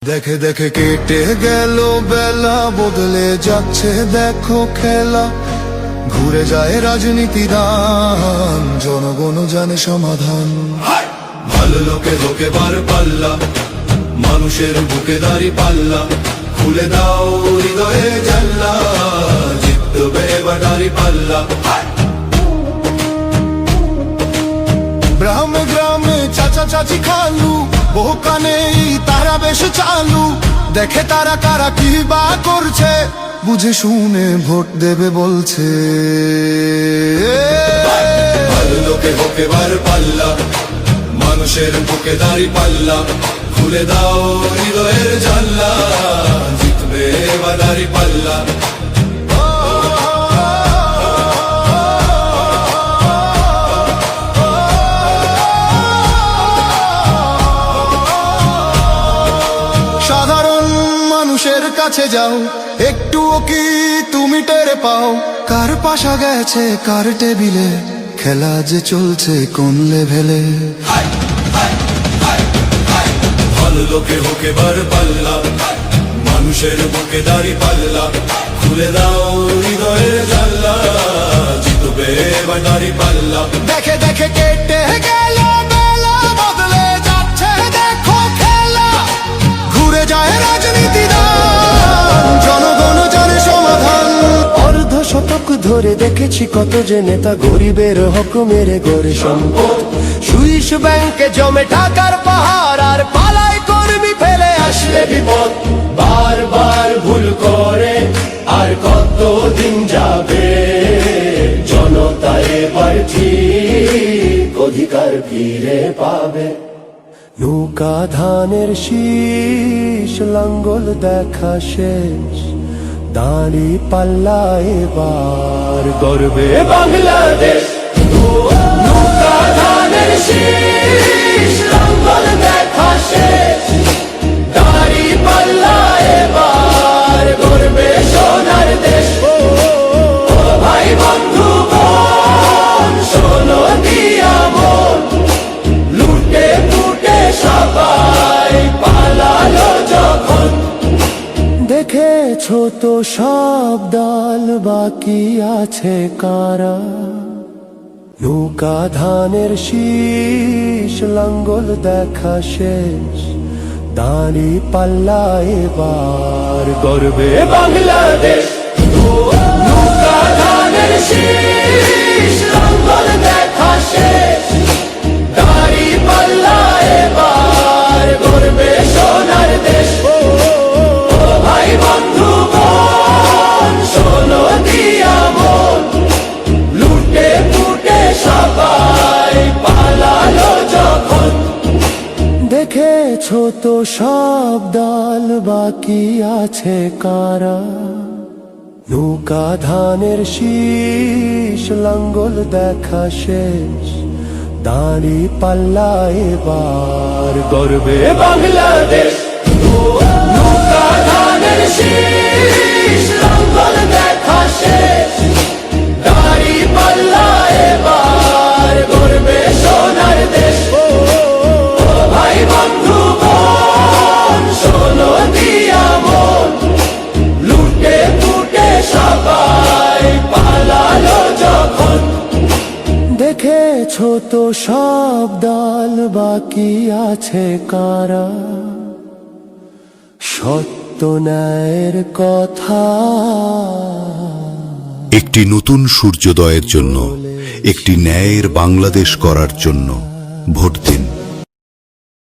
দেখে দেখে কেটে গেল বেলা, বদলে যাচ্ছে দেখো খেলা। ঘুরে যায় রাজনীতির রান, জনগণ জানে সমাধান। ভালো লোকে ধোকে বার পাল্লা, মানুষের বুকে দাঁড়ি পাল্লা। খুলে দাও হৃদয়ে জানলা, জিতবে এবার দাঁড়ি পাল্লা। গ্রামে গ্রামে চাচা চাচি খালু, বহু কানে তারা বেশ চালু। দেখে তারা কারা কি বা করছে, বুঝে শুনে ভোট দেবে বলছে। ভালো লোকে হোক এবার পাল্লা, মানুষের বুকে দাঁড়ি পাল্লা। খুলে দাও হৃদয়ের জানলা, জিতবে এবার দাঁড়ি পাল্লা। সাধারণ মানুষের কাছে যাও, একটুও কি তুমি টের পাও? কার পাশা গেছে কার টেবিলে, খেলা যে চলছে কোন লেভেলে। ভালো লোকে হোক এবার পাল্লা, মানুষের বুকে দাঁড়ি পাল্লা। খুলে দাও হৃদয়ের জানলা, জিতবে এবার দাঁড়ি পাল্লা। দেখে দেখে কেটে গেল বেলা, বদলে যাচ্ছে দেখো খেলা। ঘুরে যায় রাজনীতির রান, জনগণ জানে সমাধান। অর্ধ শতক ধরে দেখেছি কত যে নেতা গরিবের হক মেরে গড়ে সম্পদ। সুইস ব্যাংকে জমে টাকার পাহাড়, আর পালায় কর্মী ফেলে আসলে বিপদ। বারবার ভুল করে আর কতদিন যাবে, জনতা এবার ঠিক অধিকার ফিরে পাবে। নৌকা ধানের শীষ, লাঙ্গল দেখা শেষ, দাঁড়ি পাল্লা এবার গর্বে বাংলাদেশ। নৌকা ধানের শীষ, লাঙ্গল দেখা শেষ, দাঁড়ি পাল্লা এবার গর্বে সোনার দেশ। ও ভাই বন্ধু বোন, শোনো দিয়া মন, লুটে পুটে সবাই পালালো যখন। দেখেছো তো সব দল, বাকি আছে কারা? নৌকা ধানের শীষ, লাঙ্গল দেখা শেষ, দাঁড়ি পাল্লা এবার গর্বে বাংলাদেশ। নৌকা ধানের শীষ, লাঙ্গল দেখা শেষ, দাঁড়ি পাল্লা এবার গর্বে সোনার দেশ। ভাই বন্ধু বোন, শোনো দিয়া মন, লুটে পুটে সবাই পালালো যখন। দেখেছো তো সব দল, বাকি আছে কারা? নৌকা ধানের শীষ, লাঙ্গল দেখা শেষ, দাঁড়ি পাল্লা এবার গর্বে বাংলাদেশ। নৌকা ধানের শীষ, লাঙ্গল দেখা শেষ, দাঁড়ি পাল্লা এবার গর্বে সোনার দেশ। ভাই বন্ধু বোন, শোনো দিয়া মন, লুটে পুটে সবাই পালালো যখন। দেখেছো তো সব দল, বাকি আছে কারা? সত্য ন্যায়ের কথা। একটি নতুন সূর্যোদয়ের জন্য, একটি ন্যায়ের বাংলাদেশ করার জন্য ভোট দিন।